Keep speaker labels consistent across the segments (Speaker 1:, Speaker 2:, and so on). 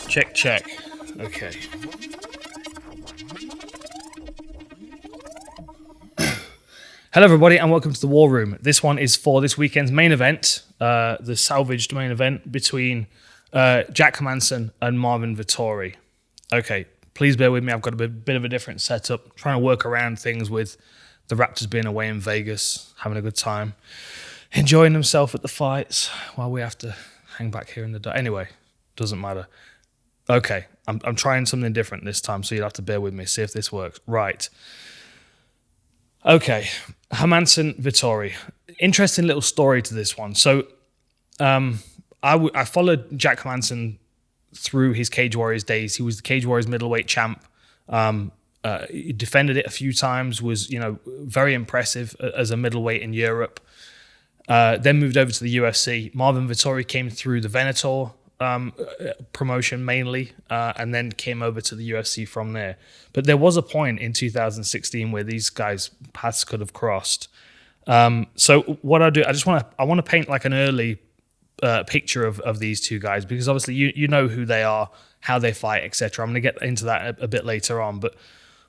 Speaker 1: Check, check. Okay. Hello, everybody, and welcome to the War Room. This one is for this weekend's main event, the salvaged main event between Jack Hermansson and Marvin Vettori. Okay, please bear with me. I've got a bit of a different setup, trying to work around things with the Raptors being away in Vegas, having a good time, enjoying themselves at the fights while we have to hang back here in the dark. Anyway, doesn't matter. Okay, I'm trying something different this time, so you'll have to bear with me, see if this works. Right. Okay, Hermansson Vettori. Interesting little story to this one. So I followed Jack Hermansson through his Cage Warriors days. He was the Cage Warriors middleweight champ. He defended it a few times, was very impressive as a middleweight in Europe. Then moved over to the UFC. Marvin Vettori came through the Venator promotion mainly, and then came over to the UFC from there. But there was a point in 2016 where these guys' paths could have crossed. So what I do, I want to paint like an early picture of these two guys, because obviously you know who they are, how they fight, etc. I'm going to get into that a bit later on. But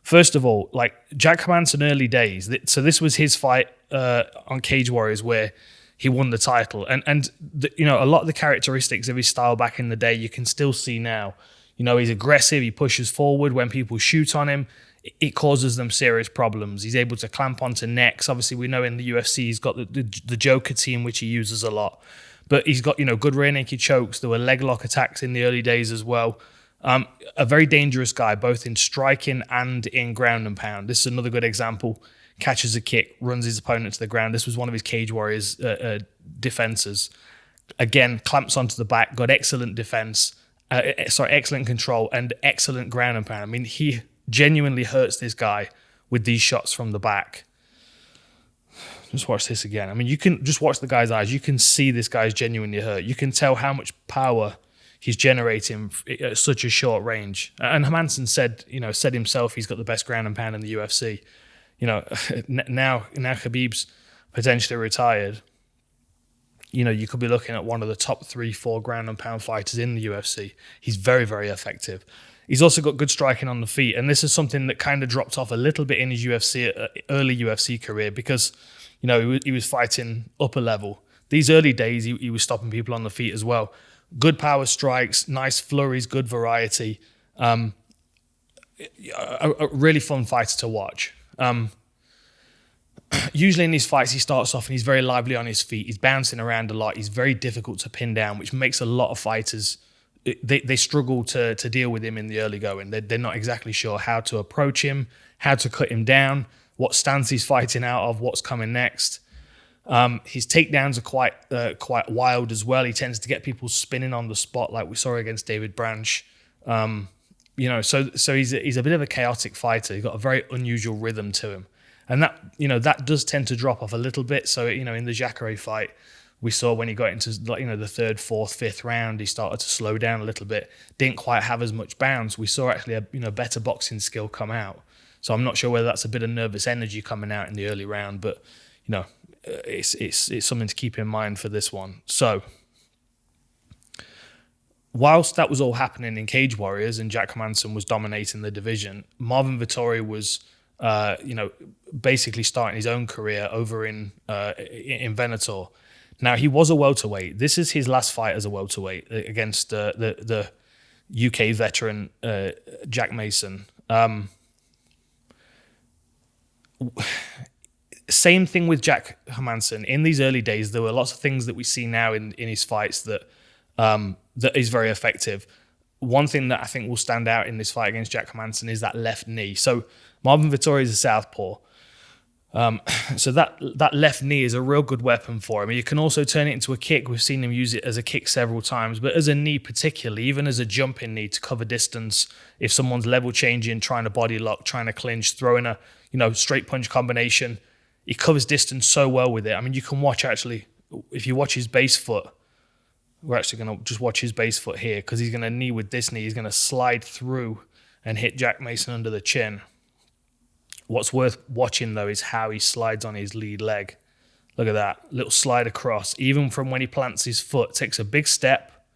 Speaker 1: first of all, like Jack Hermansson early days. So this was his fight on Cage Warriors where he won the title, and a lot of the characteristics of his style back in the day you can still see now. He's aggressive. He pushes forward. When people shoot on him, it causes them serious problems. He's able to clamp onto necks. Obviously, we know in the UFC he's got the Joker team, which he uses a lot. But he's got good rear naked chokes. There were leg lock attacks in the early days as well. A very dangerous guy, both in striking and in ground and pound. This is another good example. Catches a kick, runs his opponent to the ground. This was one of his Cage Warriors defenses. Again, clamps onto the back, got excellent defense, excellent control, and excellent ground and pound. I mean, he genuinely hurts this guy with these shots from the back. Just watch this again. I mean, you can just watch the guy's eyes. You can see this guy's genuinely hurt. You can tell how much power he's generating at such a short range. And Hermansson said himself he's got the best ground and pound in the UFC. Now Khabib's potentially retired. You could be looking at one of the top 3-4 ground and pound fighters in the UFC. He's very, very effective. He's also got good striking on the feet, and this is something that kind of dropped off a little bit in his early UFC career because, he was fighting upper level. These early days, he was stopping people on the feet as well. Good power strikes, nice flurries, good variety. A really fun fighter to watch. Usually in these fights, he starts off and he's very lively on his feet. He's bouncing around a lot. He's very difficult to pin down, which makes a lot of fighters, they struggle to deal with him in the early going. They're not exactly sure how to approach him, how to cut him down, what stance he's fighting out of, what's coming next. His takedowns are quite wild as well. He tends to get people spinning on the spot like we saw against David Branch. So he's a bit of a chaotic fighter. He's got a very unusual rhythm to him. And that does tend to drop off a little bit. So, in the Jacare fight, we saw when he got into, the third, fourth, fifth round, he started to slow down a little bit. Didn't quite have as much bounce. We saw actually a better boxing skill come out. So I'm not sure whether that's a bit of nervous energy coming out in the early round, but, it's something to keep in mind for this one. So whilst that was all happening in Cage Warriors and Jack Hermansson was dominating the division, Marvin Vettori was, basically starting his own career over in Venator. Now, he was a welterweight. This is his last fight as a welterweight against the UK veteran Jack Mason. Same thing with Jack Hermansson. In these early days, there were lots of things that we see now in his fights that is very effective. One thing that I think will stand out in this fight against Jack Hermansson is that left knee. So Marvin Vettori is a southpaw. So that left knee is a real good weapon for him. You can also turn it into a kick. We've seen him use it as a kick several times, but as a knee particularly, even as a jumping knee to cover distance, if someone's level changing, trying to body lock, trying to clinch, throwing a straight punch combination, he covers distance so well with it. I mean, you can watch actually, if you watch his base foot, we're actually going to just watch his base foot here because he's going to knee with this knee. He's going to slide through and hit Jack Mason under the chin. What's worth watching, though, is how he slides on his lead leg. Look at that. Little slide across. Even from when he plants his foot, takes a big step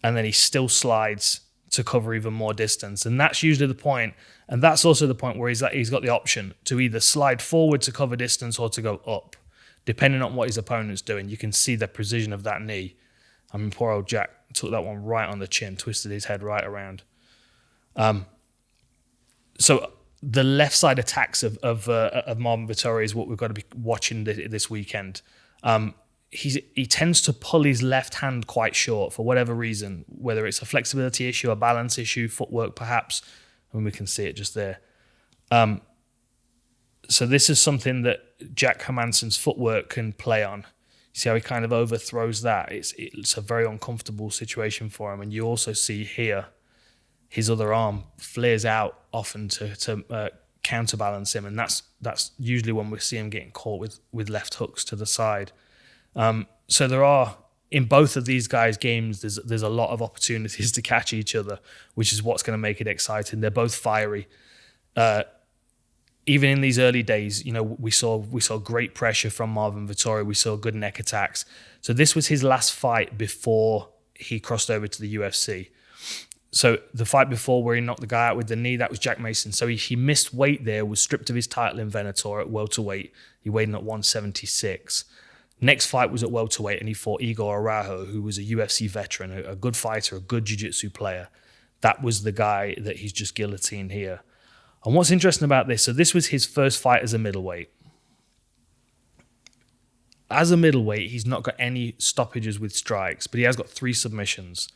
Speaker 1: and then he still slides to cover even more distance. And that's usually the point. And that's also the point where he's got the option to either slide forward to cover distance or to go up, depending on what his opponent's doing. You can see the precision of that knee. I mean, poor old Jack took that one right on the chin, twisted his head right around. So the left side attacks of Marvin Vettori is what we've got to be watching this weekend. He tends to pull his left hand quite short for whatever reason, whether it's a flexibility issue, a balance issue, footwork perhaps, and we can see it just there. So this is something that Jack Hermansson's footwork can play on. See how he kind of overthrows that? It's a very uncomfortable situation for him. And you also see here, his other arm flares out often to counterbalance him. And that's usually when we see him getting caught with left hooks to the side. So there are, in both of these guys' games, there's a lot of opportunities to catch each other, which is what's going to make it exciting. They're both fiery. Even in these early days, we saw great pressure from Marvin Vettori. We saw good neck attacks. So this was his last fight before he crossed over to the UFC. So the fight before where he knocked the guy out with the knee, that was Jack Mason. So he missed weight there, was stripped of his title in Venator at welterweight. He weighed in at 176. Next fight was at welterweight, and he fought Igor Araujo, who was a UFC veteran, a good fighter, a good jiu-jitsu player. That was the guy that he's just guillotined here. And what's interesting about this, so this was his first fight as a middleweight. As a middleweight, he's not got any stoppages with strikes, but he has got 3 submissions.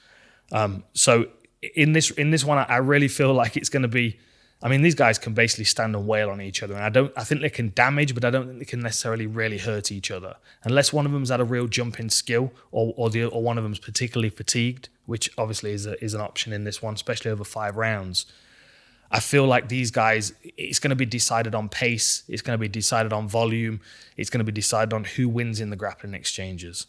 Speaker 1: So in this one, I really feel like it's going to be, I mean, these guys can basically stand and wail on each other. And I think they can damage, but I don't think they can necessarily really hurt each other. Unless one of them's had a real jump in skill or one of them's particularly fatigued, which obviously is an option in this one, especially over 5 rounds. I feel like these guys, it's going to be decided on pace. It's going to be decided on volume. It's going to be decided on who wins in the grappling exchanges.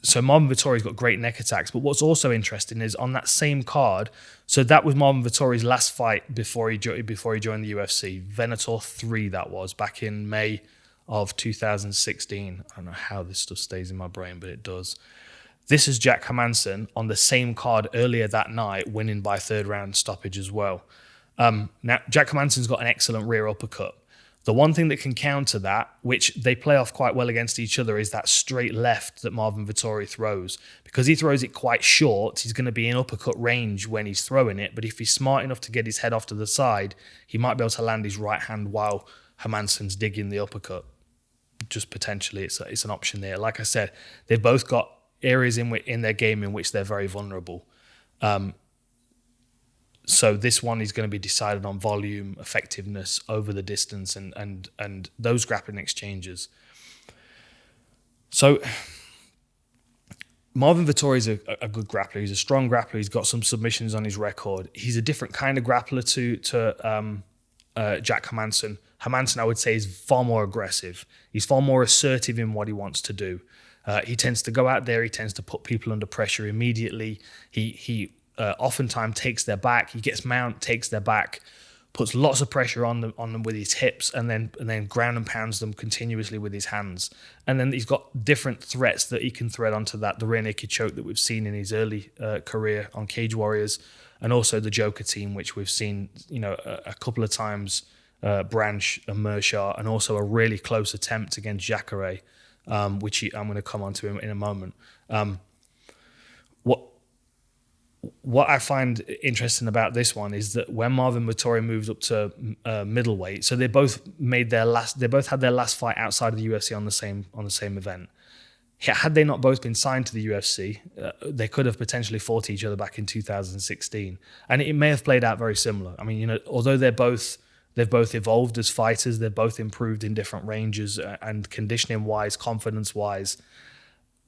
Speaker 1: So Marvin Vettori's got great neck attacks. But what's also interesting is on that same card, so that was Marvin Vettori's last fight before he joined the UFC. Venator 3 that was, back in May of 2016. I don't know how this stuff stays in my brain, but it does. This is Jack Hermansson on the same card earlier that night, winning by 3rd round stoppage as well. Now, Jack Hermansson's got an excellent rear uppercut. The one thing that can counter that, which they play off quite well against each other, is that straight left that Marvin Vettori throws. Because he throws it quite short, he's going to be in uppercut range when he's throwing it. But if he's smart enough to get his head off to the side, he might be able to land his right hand while Hermansson's digging the uppercut. Just potentially, it's an option there. Like I said, they've both got areas in their game in which they're very vulnerable. So this one is going to be decided on volume, effectiveness over the distance, and those grappling exchanges. So Marvin Vettori is a good grappler. He's a strong grappler. He's got some submissions on his record. He's a different kind of grappler to Jack Hermansson. Hermansson, I would say, is far more aggressive. He's far more assertive in what he wants to do. He tends to go out there. He tends to put people under pressure immediately. He oftentimes takes their back. He gets mount, takes their back, puts lots of pressure on them with his hips, and then ground and pounds them continuously with his hands. And then he's got different threats that he can thread onto that. The rear naked choke that we've seen in his early career on Cage Warriors, and also the Joker team, which we've seen a couple of times, Branch and Mershar, and also a really close attempt against Jacare. Which I'm going to come on to in a moment. What I find interesting about this one is that when Marvin Vettori moved up to middleweight, so they both had their last fight outside of the UFC on the same event. Had they not both been signed to the UFC, they could have potentially fought each other back in 2016, and it may have played out very similar. I mean, although they've both evolved as fighters. They've both improved in different ranges and conditioning-wise, confidence-wise.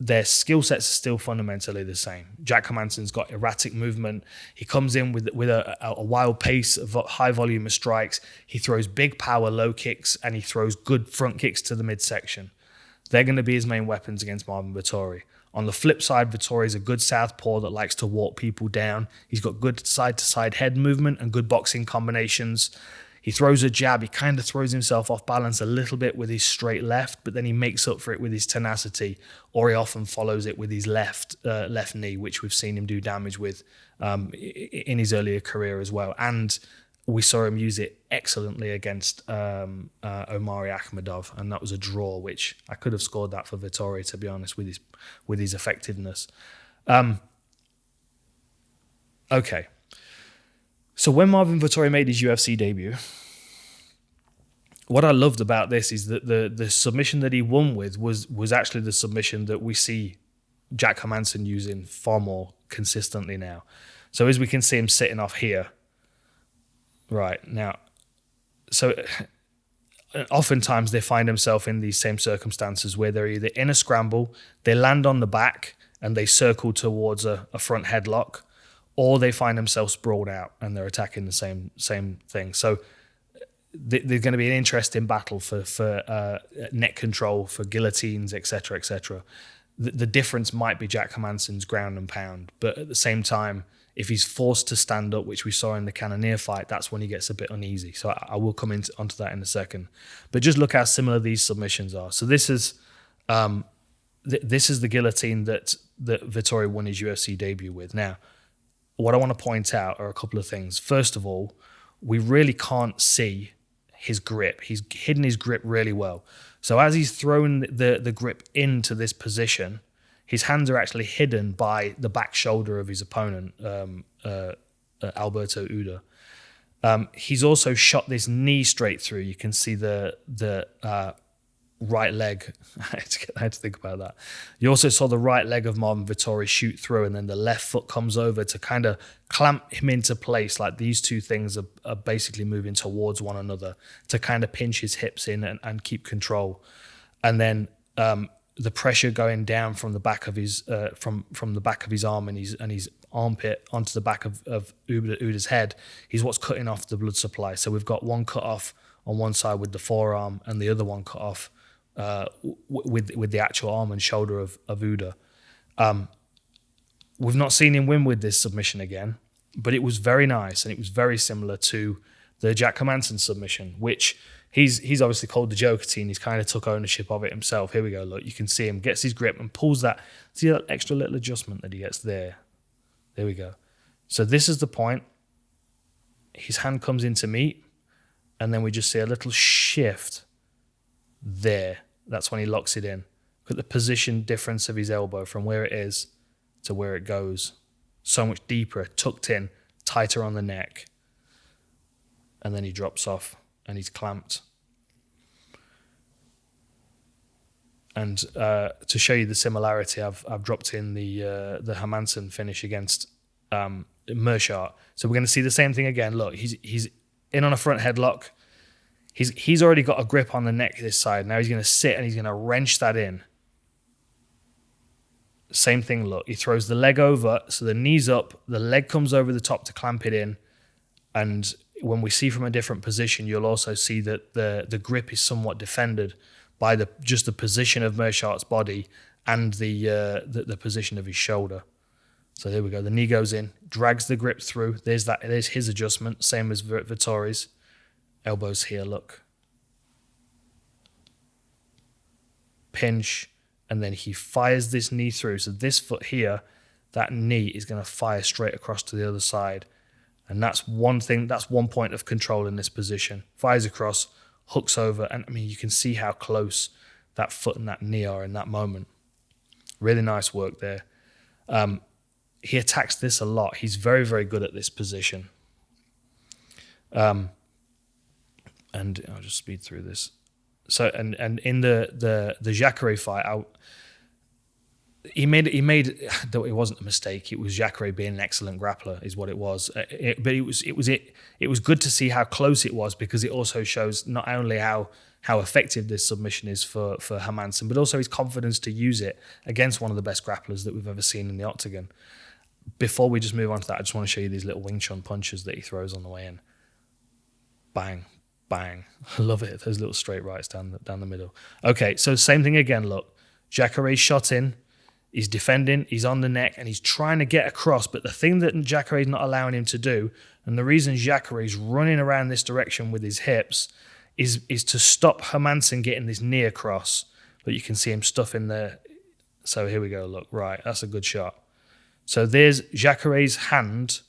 Speaker 1: Their skill sets are still fundamentally the same. Jack Hermansson's got erratic movement. He comes in with a wild pace of high volume of strikes. He throws big power low kicks, and he throws good front kicks to the midsection. They're going to be his main weapons against Marvin Vettori. On the flip side, Vettori's a good southpaw that likes to walk people down. He's got good side-to-side head movement and good boxing combinations. He throws a jab. He kind of throws himself off balance a little bit with his straight left, but then he makes up for it with his tenacity, or he often follows it with his left knee, which we've seen him do damage with in his earlier career as well. And we saw him use it excellently against Omari Akhmedov, and that was a draw, which I could have scored that for Vettori, to be honest, with his effectiveness. Okay. So when Marvin Vettori made his UFC debut, what I loved about this is that the submission that he won with was actually the submission that we see Jack Hermansson using far more consistently now. So as we can see him sitting off here, right now, so oftentimes they find themselves in these same circumstances where they're either in a scramble, they land on the back and they circle towards a front headlock, or they find themselves sprawled out and they're attacking the same thing. So there's going to be an interesting battle for neck control, for guillotines, etc., etc. The difference might be Jack Hermansson's ground and pound, but at the same time, if he's forced to stand up, which we saw in the Cannonier fight, that's when he gets a bit uneasy. So I will come onto that in a second. But just look how similar these submissions are. So this is the guillotine that Vettori won his UFC debut with. Now, what I want to point out are a couple of things. First of all, we really can't see his grip. He's hidden his grip really well. So as he's thrown the grip into this position, his hands are actually hidden by the back shoulder of his opponent, Alberto Uda. He's also shot this knee straight through. You can see the right leg. I had to think about that. You also saw the right leg of Marvin Vettori shoot through, and then the left foot comes over to kind of clamp him into place. Like these two things are basically moving towards one another to kind of pinch his hips in and keep control. And then the pressure going down from the back of his from the back of his arm and his armpit onto the back of Uda's head is what's cutting off the blood supply. So we've got one cut off on one side with the forearm, and the other one cut off with the actual arm and shoulder of Uda. We've not seen him win with this submission again, but it was very nice, and it was very similar to the Jack Hermansson submission, which he's obviously called the Joker-tine. He's kind of took ownership of it himself. Here we go. Look, you can see him gets his grip and pulls that. See that extra little adjustment that he gets there? There we go. So this is the point. His hand comes into meet, and then we just see a little shift there. That's when he locks it in. Look at the position difference of his elbow from where it is to where it goes. So much deeper, tucked in, tighter on the neck. And then he drops off and he's clamped. And to show you the similarity, I've dropped in the Hermansson finish against Mershart. So we're going to see the same thing again. Look, he's in on a front headlock. He's already got a grip on the neck this side. Now he's going to sit and he's going to wrench that in. Same thing, look. He throws the leg over, so the knee's up, the leg comes over the top to clamp it in. And when we see from a different position, you'll also see that the grip is somewhat defended by just the position of Mershart's body and the position of his shoulder. So there we go. The knee goes in, drags the grip through. There's his adjustment, same as Vettori's. Elbows here, look. Pinch, and then he fires this knee through. So this foot here, that knee is going to fire straight across to the other side. And that's one thing, that's one point of control in this position. Fires across, hooks over, and I mean, you can see how close that foot and that knee are in that moment. Really nice work there. He attacks this a lot. He's very, very good at this position. And I'll just speed through this. So and in the Jacare fight, he made though it wasn't a mistake. It was Jacare being an excellent grappler, is what it was. But it was good to see how close it was, because it also shows not only how effective this submission is for Hermansson, but also his confidence to use it against one of the best grapplers that we've ever seen in the octagon. Before we just move on to that, I just want to show you these little Wing Chun punches that he throws on the way in. Bang. Bang. I love it. Those little straight rights down the middle. Okay, so same thing again, look. Jacare's shot in. He's defending, he's on the neck, and he's trying to get across. But the thing that Jacare's not allowing him to do, and the reason Jacare's running around this direction with his hips, is to stop Hermansson getting this knee across. But you can see him stuffing there. So here we go, look, right, that's a good shot. So there's Jacare's hand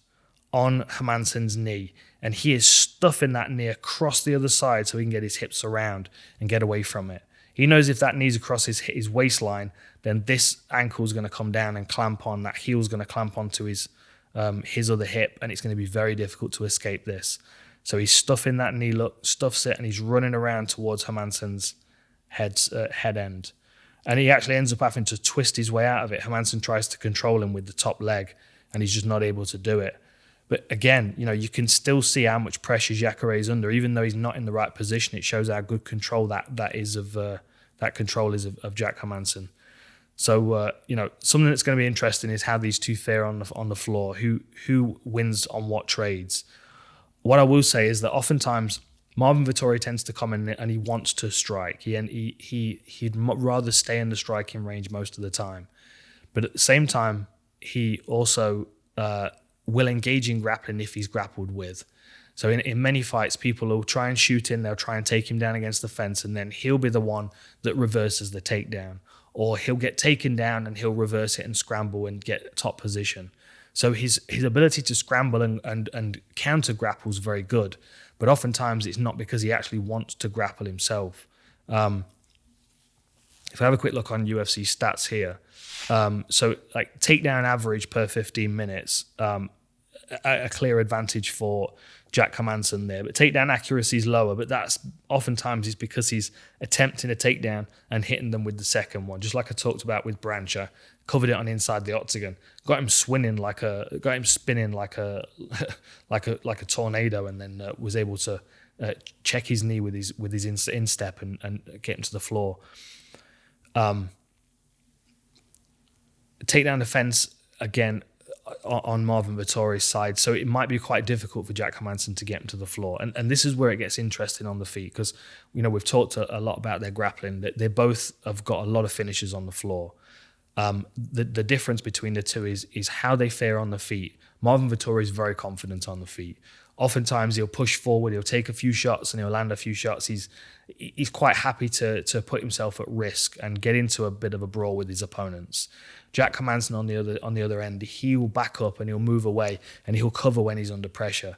Speaker 1: on Hermansson's knee, and he is stuffing that knee across the other side so he can get his hips around and get away from it. He knows if that knee's across his waistline, then this ankle's going to come down and clamp on, that heel's going to clamp onto his other hip, and it's going to be very difficult to escape this. So he's stuffing that knee, look, stuffs it, and he's running around towards Hermansson's head end. And he actually ends up having to twist his way out of it. Hermansson tries to control him with the top leg, and he's just not able to do it. But again, you can still see how much pressure Jacare is under, even though he's not in the right position. It shows how good control that is of Jack Hermansson. So something that's going to be interesting is how these two fare on the floor. Who wins on what trades? What I will say is that oftentimes Marvin Vettori tends to come in and he wants to strike. He'd rather stay in the striking range most of the time, but at the same time he also will engage in grappling if he's grappled with. So in many fights, people will try and shoot in, they'll try and take him down against the fence, and then he'll be the one that reverses the takedown. Or he'll get taken down and he'll reverse it and scramble and get top position. So his ability to scramble and counter grapple is very good, but oftentimes it's not because he actually wants to grapple himself. If I have a quick look on UFC stats here, so like takedown average per 15 minutes, a clear advantage for Jack Hermansson there, but takedown accuracy is lower, but that's oftentimes is because he's attempting a takedown and hitting them with the second one, just like I talked about with Brancher. Covered it on inside the octagon, got him spinning like a like a tornado, and then was able to check his knee with his instep and get him to the floor. Takedown defense again on Marvin Vettori's side, so it might be quite difficult for Jack Hermansson to get him to the floor, and this is where it gets interesting on the feet, because we've talked a lot about their grappling. They both have got a lot of finishes on the floor. The difference between the two is how they fare on the feet. Marvin Vettori is very confident on the feet. Oftentimes he'll push forward, he'll take a few shots and he'll land a few shots. He's quite happy to put himself at risk and get into a bit of a brawl with his opponents. Jack Hermansson on the other end, he will back up and he'll move away and he'll cover when he's under pressure.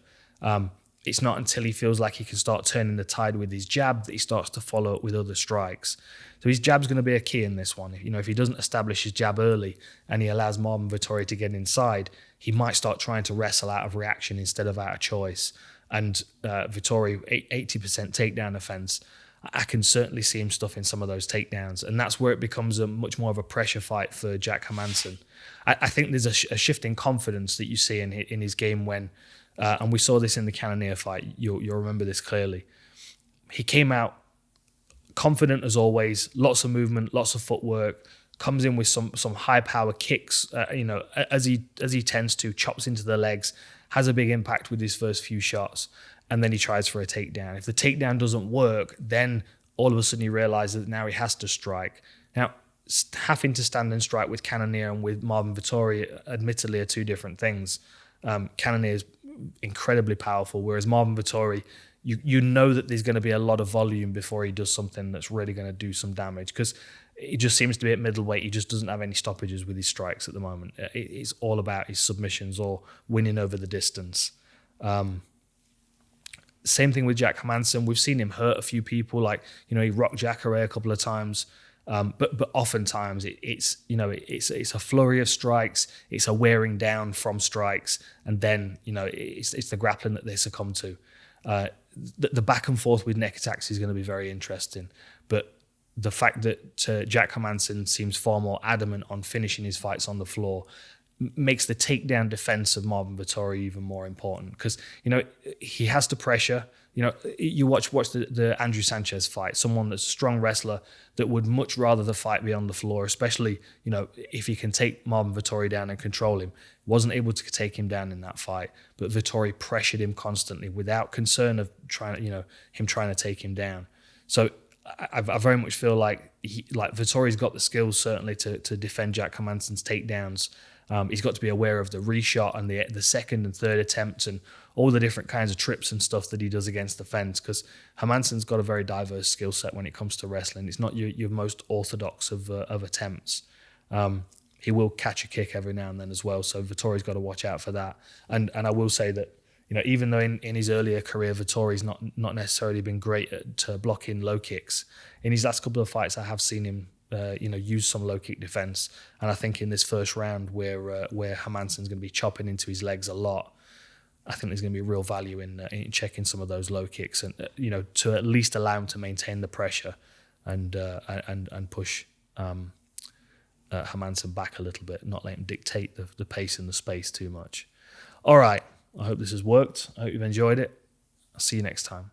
Speaker 1: It's not until he feels like he can start turning the tide with his jab that he starts to follow up with other strikes. So his jab's going to be a key in this one. If he doesn't establish his jab early and he allows Marvin Vettori to get inside, he might start trying to wrestle out of reaction instead of out of choice. And Vettori, 80% takedown offense, I can certainly see him stuffing some of those takedowns. And that's where it becomes a much more of a pressure fight for Jack Hermansson. I think there's a shift in confidence that you see in his game when, and we saw this in the Cannonier fight, you'll remember this clearly. He came out confident as always, lots of movement, lots of footwork, comes in with some high power kicks, as he tends to, chops into the legs, has a big impact with his first few shots, and then he tries for a takedown. If the takedown doesn't work, then all of a sudden he realizes that now he has to strike. Now, having to stand and strike with Cannonier and with Marvin Vettori, admittedly, are two different things. Cannonier is incredibly powerful, whereas Marvin Vettori, you know that there's going to be a lot of volume before he does something that's really going to do some damage, because he just seems to be at middleweight. He just doesn't have any stoppages with his strikes at the moment. It's all about his submissions or winning over the distance. Same thing with Jack Hermansson. We've seen him hurt a few people. He rocked Jacare a couple of times. But oftentimes it's a flurry of strikes. It's a wearing down from strikes, and then it's the grappling that they succumb to. The back and forth with neck attacks is going to be very interesting. But the fact that Jack Hermansson seems far more adamant on finishing his fights on the floor makes the takedown defense of Marvin Vettori even more important, because he has to pressure. You watch the Andrew Sanchez fight, someone that's a strong wrestler that would much rather the fight be on the floor, especially if he can take Marvin Vettori down and control him. Wasn't able to take him down in that fight, but Vettori pressured him constantly without concern of him trying to take him down. So I very much feel like Vettori's got the skills certainly to defend Jack Hermansson's takedowns. He's got to be aware of the reshot and the second and third attempts and all the different kinds of trips and stuff that he does against the fence, because Hermansson's got a very diverse skill set when it comes to wrestling. It's not your most orthodox of attempts. He will catch a kick every now and then as well, so Vettori's got to watch out for that. And I will say that, even though in his earlier career Vettori's not necessarily been great at blocking low kicks, in his last couple of fights I have seen him use some low kick defense, and I think in this first round where Hermansson's going to be chopping into his legs a lot, I think there's going to be real value in checking some of those low kicks and to at least allow him to maintain the pressure and push Hermansson back a little bit, not let him dictate the pace and the space too much. All right, I hope this has worked. I hope you've enjoyed it. I'll see you next time.